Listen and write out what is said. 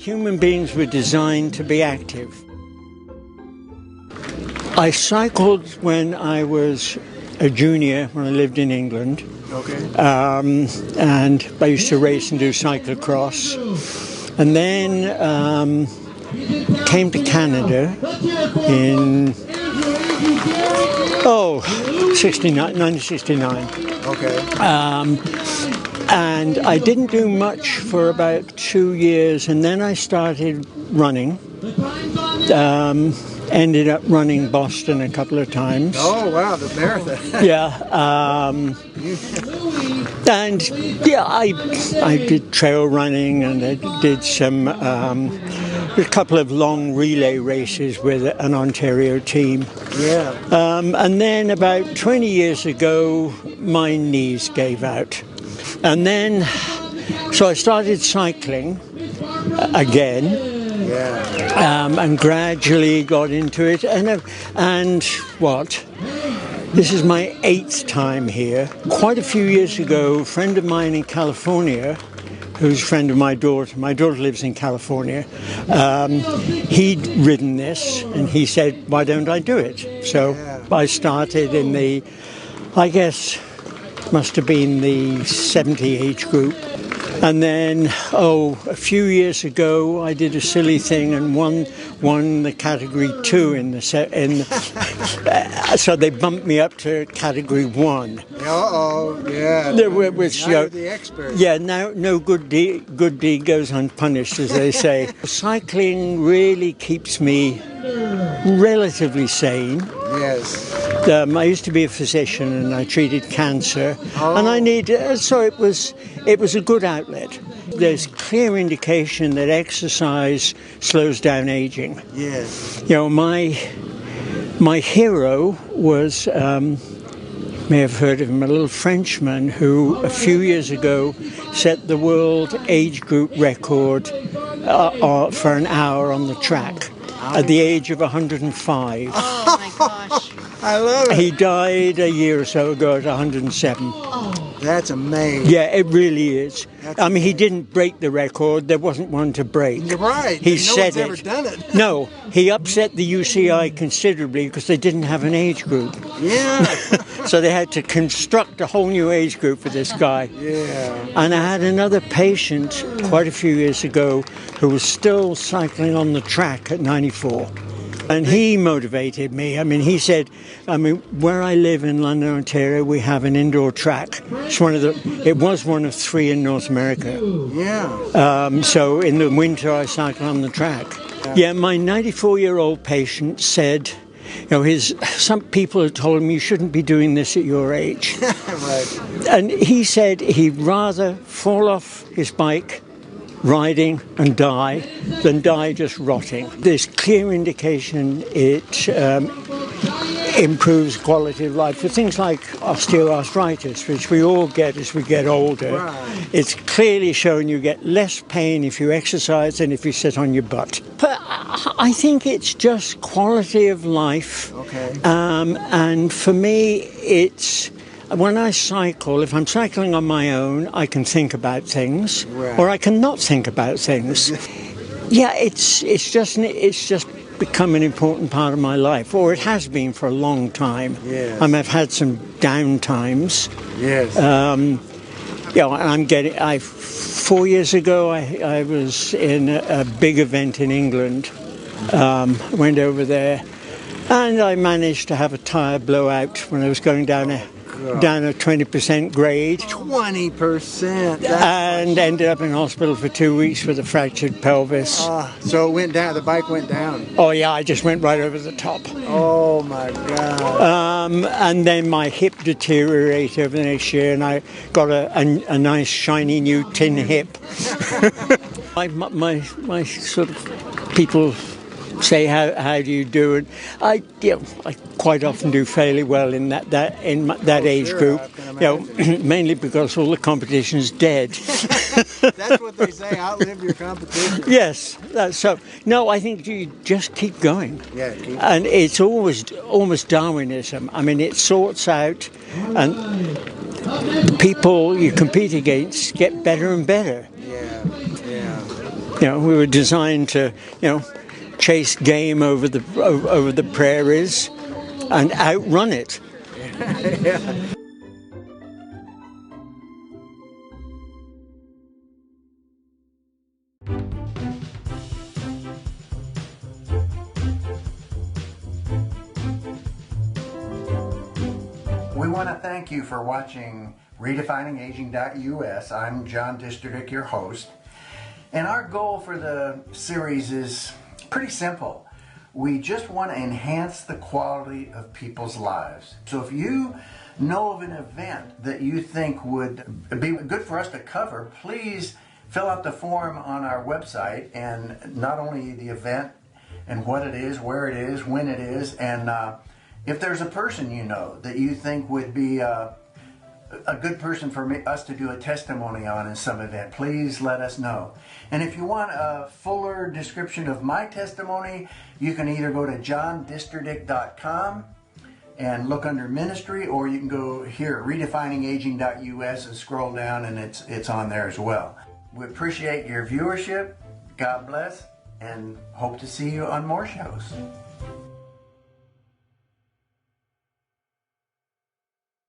Human beings were designed to be active. I cycled when I was a junior, when I lived in England. Okay. And I used to race and do cyclocross. And then came to Canada in 1969. Okay. And I didn't do much for about 2 years, and then I started running. Ended up running Boston a couple of times. Oh, wow, the marathon. Yeah. And yeah, I did trail running, and I did some a couple of long relay races with an Ontario team. Yeah. And then about 20 years ago, my knees gave out. And then, so I started cycling again. Yeah. And gradually got into it. And what? This is my 8th time here. Quite a few years ago, a friend of mine in California, who's a friend of my daughter lives in California, he'd ridden this, and he said, why don't I do it? So I started in the, I guess, must have been the 70 age group. And then, a few years ago, I did a silly thing and won the category 2 so they bumped me up to category 1. Yeah. Which, now you're the expert. Yeah, now no good deed goes unpunished, as they say. Cycling really keeps me relatively sane. Yes. I used to be a physician, and I treated cancer, and I so it was a good outlet. There's clear indication that exercise slows down aging. Yes. You know, my hero was, may have heard of him, a little Frenchman who a few years ago set the world age group record for an hour on the track at the age of 105. Oh my gosh. I love it. He died a year or so ago at 107. That's amazing. Yeah, it really is. I mean, he didn't break the record. There wasn't one to break. You're right. He no said one's ever done it. No, he upset the UCI considerably because they didn't have an age group. Yeah. So they had to construct a whole new age group for this guy. Yeah. And I had another patient quite a few years ago who was still cycling on the track at 94. And he motivated me. I mean, he said, where I live in London, Ontario, we have an indoor track. It was one of 3 in North America. Yeah. So in the winter, I cycle on the track. Yeah, my 94-year-old patient said, some people had told him you shouldn't be doing this at your age. Right. And he said he'd rather fall off his bike riding and die than die just rotting. There's clear indication it improves quality of life for things like osteoarthritis, which we all get as we get older. Right. It's clearly shown you get less pain if you exercise than if you sit on your butt. But I think it's just quality of life. Okay. And for me, it's when I cycle, if I'm cycling on my own, I can think about things, Right. or I can not think about things. Yeah, it's just become an important part of my life, or it has been for a long time. Yes. I've had some down times. Yes. 4 years ago, I was in a big event in England. Went over there, and I managed to have a tyre blowout when I was going down a 20% grade. 20%. And ended up in hospital for 2 weeks with a fractured pelvis. So it went down. The bike went down. Oh yeah, I just went right over the top. Oh my God. And then my hip deteriorated over the next year, and I got a nice shiny new tin hip. my sort of people say how do you do it? I quite often do fairly well in that age group. Mainly because all the competition's dead. That's what they say. Outlive your competition. Yes. So no, I think you just keep going. Yeah. And it's almost Darwinism. I mean, it sorts out, and people you compete against get better and better. Yeah. We were designed to, chase game over the prairies and outrun it. Yeah. We want to thank you for watching RedefiningAging.us. I'm John Disterdick, your host. And our goal for the series is pretty simple. We just want to enhance the quality of people's lives. So if you know of an event that you think would be good for us to cover, please fill out the form on our website, and not only the event and what it is, where it is, when it is, and if there's a person you know that you think would be a good person for us to do a testimony on in some event, please let us know. And if you want a fuller description of my testimony, you can either go to johndisterdick.com and look under ministry, or you can go here at redefiningaging.us and scroll down, and it's on there as well. We appreciate your viewership. God bless, and hope to see you on more shows.